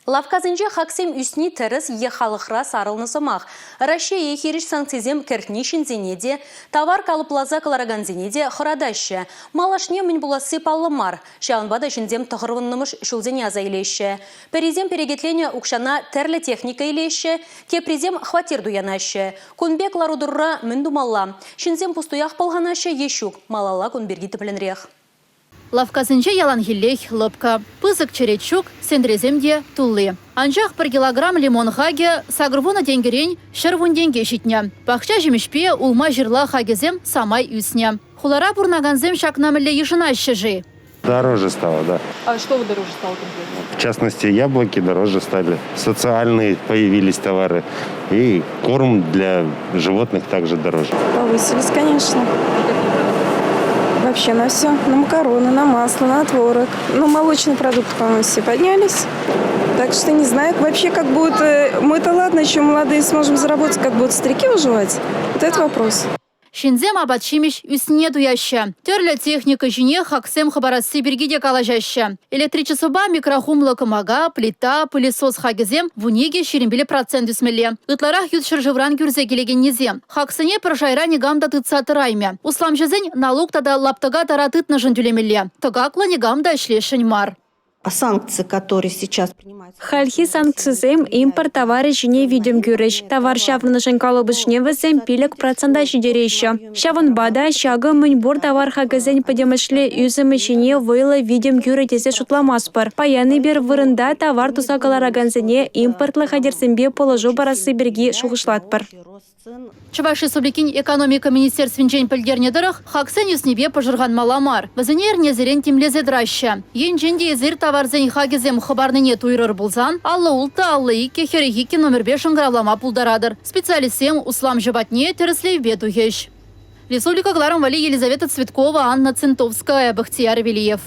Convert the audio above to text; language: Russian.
Лавказынче хаксем үсни терес ехалықра сарылнысымақ. Россия ехеріш санкцизем кертнишін зенеде, товар калыплаза калараган зенеде хырадаща. Малашне мін буласы паллымар. Шаунбада жіндем тұғырвыннымыш шулзене аза илеші. Перезем перегетлене укшана терлі техника илеші, кепрезем хватир дуянашы. Кунбек ларудурра мін думалла. Шинзем пустуях палганашы ешук. Малала кунберги тіпленрех. Лавказынче ялан хиллех лопка. Пызык черечук, сендреземде туллы. Анжақ 1 килограмм лимон хаге сагрвуна денгерень шервун денге житня. Бақча жемешпе улма жирла хагезем самай үсня. Хулара бурнаганзем шакнамелле ешина щежи. Дороже стало, да. А что вы дороже стало конкретно? В частности, яблоки дороже стали. Социальные появились товары. И корм для животных также дороже. Повысились, конечно. Вообще на все. На макароны, на масло, на творог. Ну, молочные продукты, по-моему, все поднялись. Так что не знаю, вообще как будет... Мы-то ладно, еще молодые сможем заработать, как будут старики выживать. Вот это вопрос. Шинзем абатшимиш үсне дуяща. Терлі техника жіне хаксем хабарасы бергеде калажаща. Электричесоба микрохум локомага, плита, пылесос хагезем вунеге шерембелі процент үсмеле. Ытларах ютшыр живран гюрзе келеген незем. Хаксыне прошайра негамда тыцаты райме. Услам жезень налог тада лаптыга таратытны жындюлемеле. Тыгакла негамда ишлешень мар. А санкции, которые сейчас принимаются... Хальхи санкцизем импорт товары жіне видим гюреш. Товар шавны жынкалы бішне візем пилік процента жидерейші. Шавын бада шагы мынбор товар хагызен подемышле үзімі жіне вылы видим гюре тезе шутламаспыр. Паяны бер вырында товар тусакалараганзене импортлы хадерсенбе положу барасы берги шуғышлатпыр. Чуваш Республикин экономика министерствен пілдернедіріх хаксен юснебе пожырған маламар. Візінер незерен темлезе драща. Ен женде езір товарзен хагезем хабарныне туйрыр бұлзан, аллы улта аллы ике херегеке номер 5 гравлама пулдарадыр. Специалистем услам жеватне тереслев бету хеш. Республика Гларом Вали Елизавета Цветкова, Анна Центовская, Бахтияр Велиев.